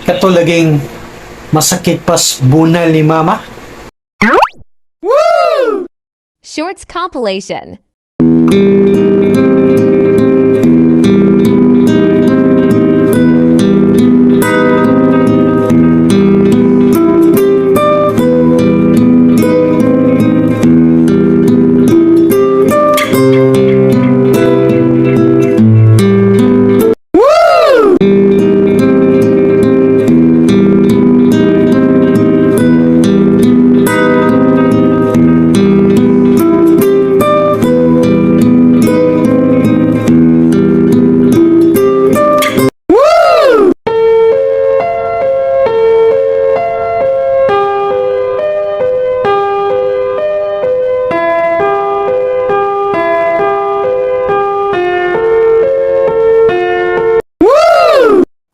Ito laging masakit pas bunal ni mama. Shorts Compilation.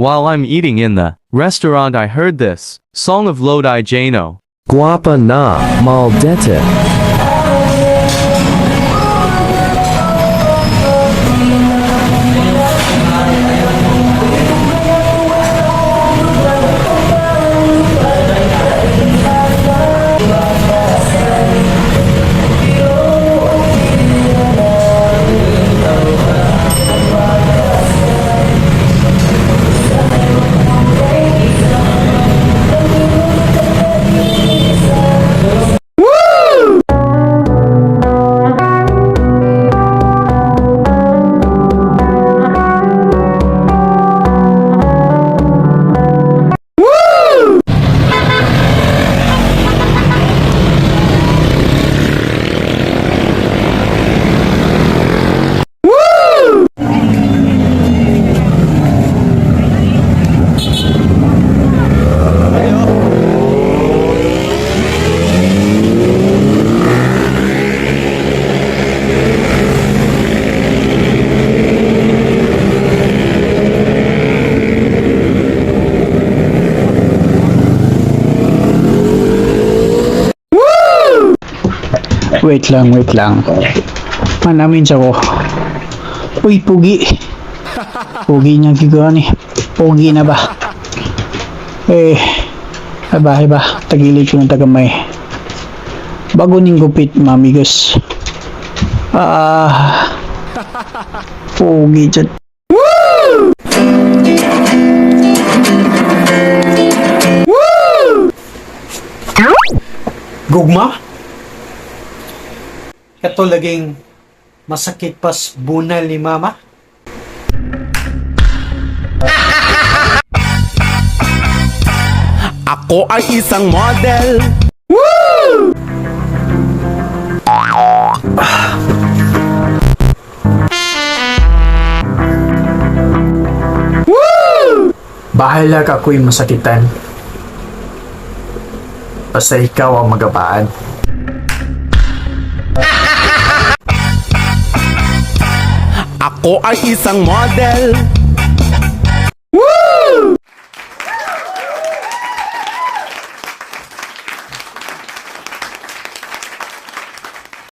While I'm eating in the restaurant, I heard this song of Lodi Jano. Guapa na maldete. Wait lang. Manamin sa ko. Uy, pugi. Pugi niya gigawin eh. Pugi na ba? Iba. Tagilid ko ng tagamay. Bago ning gupit, mamigas. Pugi dyan. Gugma? Ito laging masakit pas bunal ni mama. Ako ay isang model. Bahala ka ako'y masakitan. Basta ikaw ang magabaan. Ako ay isang model.